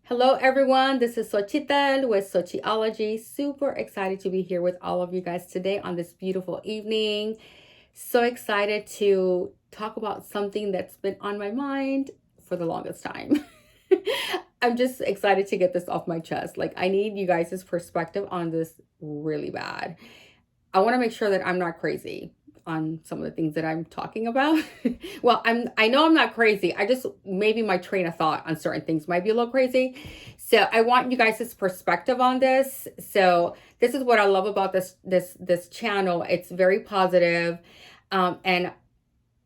Hello, everyone. This is Xochitl with Xochitology. Super excited to be here with all of you guys today on this beautiful evening. So excited to talk about something that's been on my mind for the longest time. I'm just excited to get this off my chest. Like, I need you guys' perspective on this really bad. I want to make sure that I'm not crazy on some of the things that I'm talking about. Well, I know I'm not crazy. I just maybe my train of thought on certain things might be a little crazy. So I want you guys' perspective on this. So this is what I love about this channel. It's very positive. And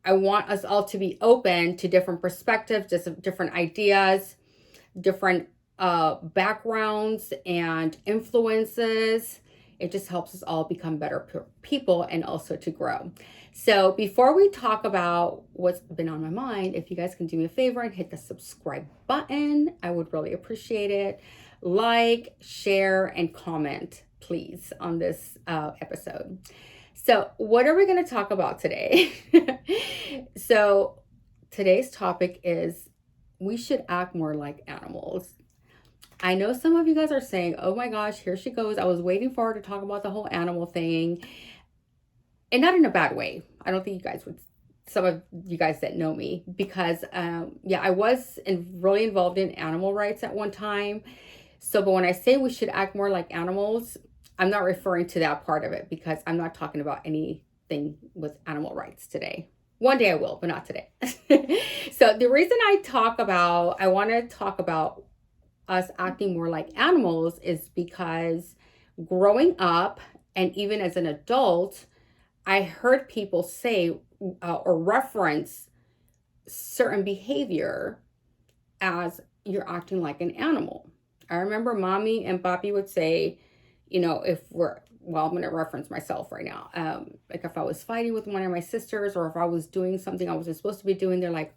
I want us all to be open to different perspectives, just different ideas, different backgrounds and influences. It just helps us all become better people and also to grow. So before we talk about what's been on my mind, if you guys can do me a favor and hit the subscribe button, I would really appreciate it. Like, share, and comment, please, on this episode. So what are we going to talk about today? So today's topic is we should act more like animals. I know some of you guys are saying, oh my gosh, here she goes. I was waiting for her to talk about the whole animal thing. And not in a bad way. I don't think you guys would, some of you guys that know me, because I was really involved in animal rights at one time. So, but when I say we should act more like animals, I'm not referring to that part of it because I'm not talking about anything with animal rights today. One day I will, but not today. So the reason I want to talk about us acting more like animals is because growing up and even as an adult, I heard people say or reference certain behavior as you're acting like an animal. I remember mommy and papi would say, I'm going to reference myself right now. Like if I was fighting with one of my sisters or if I was doing something I wasn't supposed to be doing, they're like,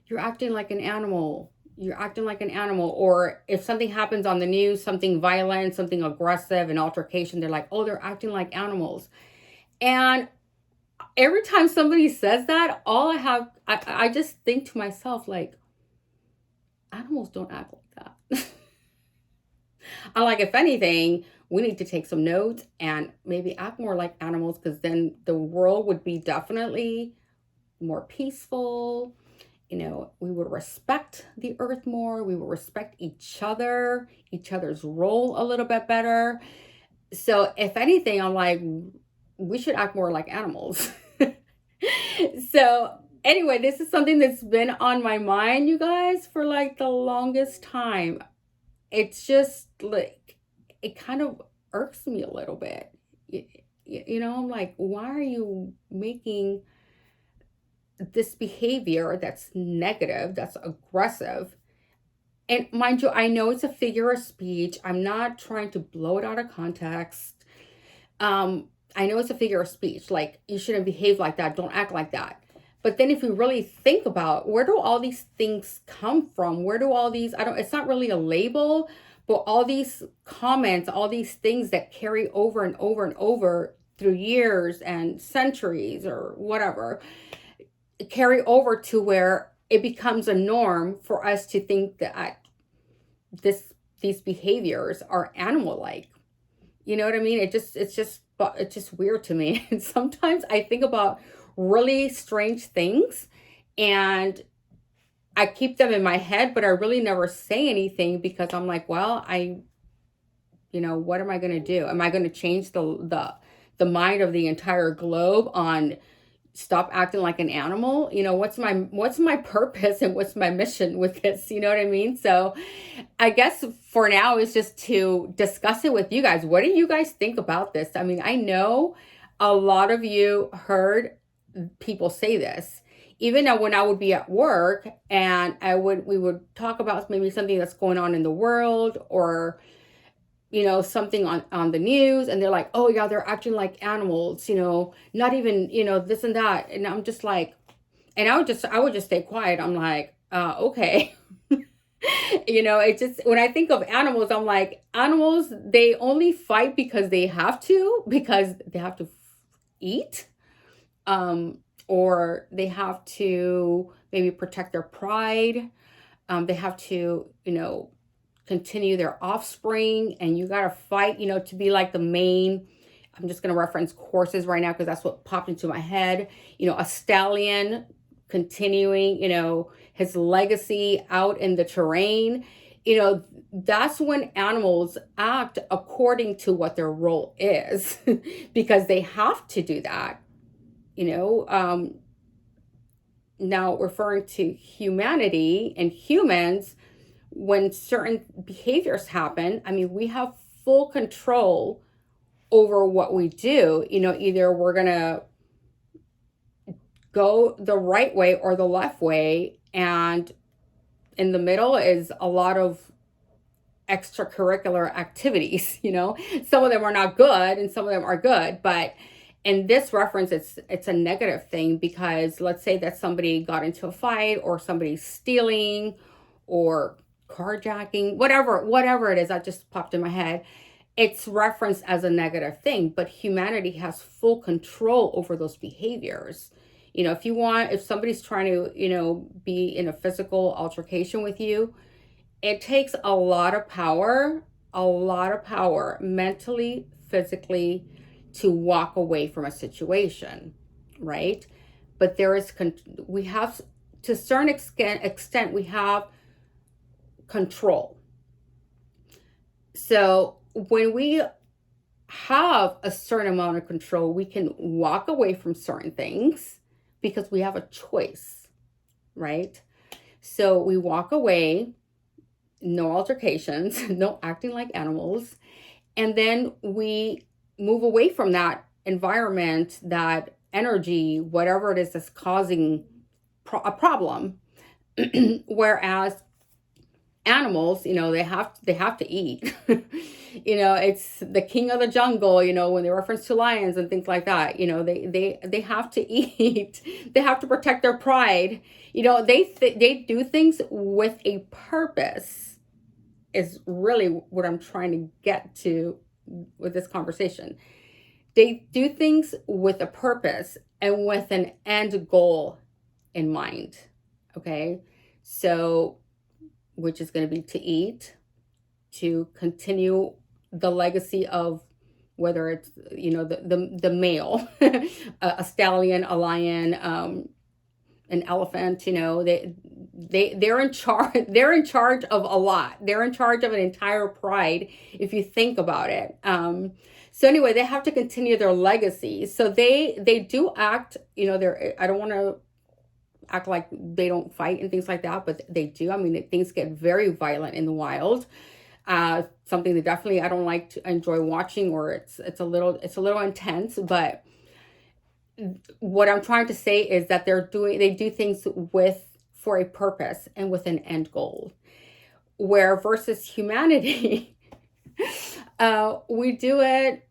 you're acting like an animal. You're acting like an animal. Or if something happens on the news, something violent, something aggressive, an altercation, they're like, oh, they're acting like animals. And every time somebody says that, I just think to myself, like, animals don't act like that. I'm like, if anything, we need to take some notes and maybe act more like animals because then the world would be definitely more peaceful. We would respect the earth more. We would respect each other's role a little bit better. So if anything, I'm like, we should act more like animals. So anyway, this is something that's been on my mind, you guys, for like the longest time. It's just like, it kind of irks me a little bit. I'm like, why are you making this behavior that's negative, that's aggressive? And mind you, I know it's a figure of speech. I'm not trying to blow it out of context. I know it's a figure of speech. Like, you shouldn't behave like that. Don't act like that. But then if you really think about where do all these things come from? Where do all these, it's not really a label, but all these comments, all these things that carry over and over and over through years and centuries or whatever, carry over to where it becomes a norm for us to think that these behaviors are animal-like. You know what I mean? It's just weird to me. And sometimes I think about really strange things and I keep them in my head, but I really never say anything because I'm like, well, what am I going to do? Am I going to change the mind of the entire globe on stop acting like an animal? What's my purpose and what's my mission with this? You know what I mean? So I guess for now is just to discuss it with you guys. What do you guys think about this? I mean, I know a lot of you heard people say this. Even when I would be at work and we would talk about maybe something that's going on in the world or something on the news, and they're like, oh yeah, they're acting like animals, not even, this and that. And I'm just like, and I would just stay quiet. I'm like, okay. It just, when I think of animals, I'm like, animals, they only fight because they have to eat, or they have to maybe protect their pride. They have to, continue their offspring, and you got to fight, to be like the main. I'm just going to reference horses right now because that's what popped into my head. A stallion continuing, his legacy out in the terrain. That's when animals act according to what their role is because they have to do that. Now referring to humanity and humans, when certain behaviors happen, we have full control over what we do. Either we're going to go the right way or the left way, and in the middle is a lot of extracurricular activities. Some of them are not good and some of them are good, but in this reference it's a negative thing, because let's say that somebody got into a fight, or somebody's stealing or carjacking, whatever it is that just popped in my head. It's referenced as a negative thing, but humanity has full control over those behaviors. If somebody's trying to, be in a physical altercation with you, it takes a lot of power, mentally, physically, to walk away from a situation, right? But we have, to a certain extent, we have control. So when we have a certain amount of control, we can walk away from certain things because we have a choice, right? So we walk away, no altercations, no acting like animals, and then we move away from that environment, that energy, whatever it is that's causing a problem. Whereas animals, they have to eat. It's the king of the jungle, when they reference to lions and things like that. They have to eat. They have to protect their pride. They do things with a purpose, is really what I'm trying to get to with this conversation. They do things with a purpose and with an end goal in mind. Okay, so which is going to be to eat, to continue the legacy of, whether it's the male, a stallion, a lion, an elephant. They're in charge. They're in charge of a lot. They're in charge of an entire pride, if you think about it. So anyway, they have to continue their legacy. So they do act. I don't want to act like they don't fight and things like that, but they do. Things get very violent in the wild. Something that definitely I don't like to enjoy watching, or it's a little intense. But what I'm trying to say is that they do things for a purpose and with an end goal. Where versus humanity, we do it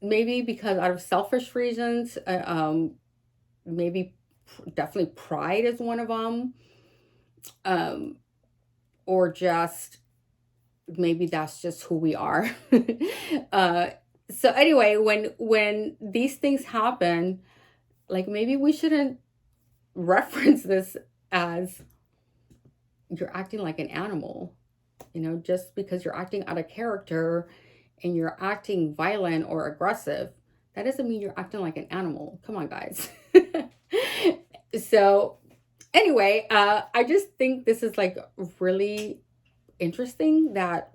maybe because out of selfish reasons, maybe definitely pride is one of them, or just maybe that's just who we are. So anyway, when these things happen, like, maybe we shouldn't reference this as you're acting like an animal. Just because you're acting out of character and you're acting violent or aggressive, that doesn't mean you're acting like an animal. Come on, guys. So anyway, I just think this is like really interesting, that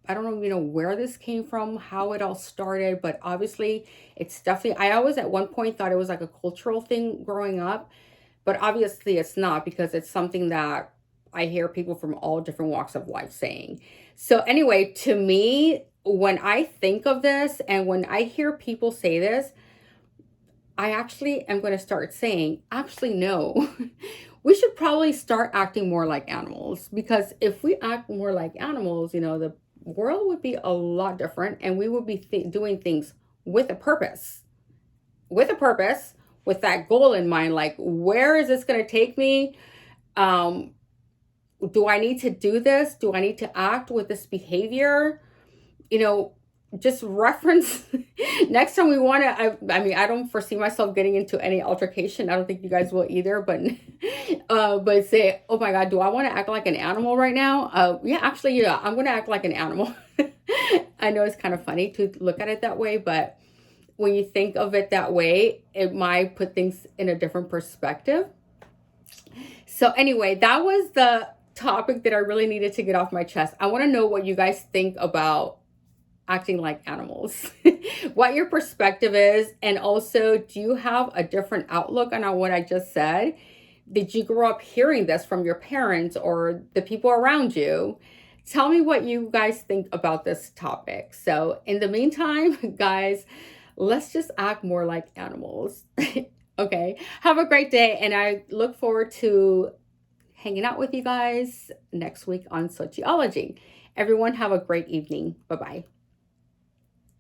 I don't even know where this came from, how it all started, but obviously it's definitely, I always at one point thought it was like a cultural thing growing up, but obviously it's not, because it's something that I hear people from all different walks of life saying. So anyway, to me, when I think of this and when I hear people say this, I actually am going to start saying, actually, no, we should probably start acting more like animals, because if we act more like animals, the world would be a lot different, and we would be doing things with a purpose, with that goal in mind. Like, where is this going to take me? Do I need to do this? Do I need to act with this behavior? just reference next time we want to. I mean, I don't foresee myself getting into any altercation. I don't think you guys will either, but say, oh my God, do I want to act like an animal right now? Yeah, actually, yeah, I'm going to act like an animal. I know it's kind of funny to look at it that way, but when you think of it that way, it might put things in a different perspective. So anyway, that was the topic that I really needed to get off my chest. I want to know what you guys think about acting like animals, what your perspective is, and also, do you have a different outlook on what I just said? Did you grow up hearing this from your parents or the people around you? Tell me what you guys think about this topic. So in the meantime, guys, let's just act more like animals. Okay, have a great day, and I look forward to hanging out with you guys next week on sociology. Everyone have a great evening. Bye-bye.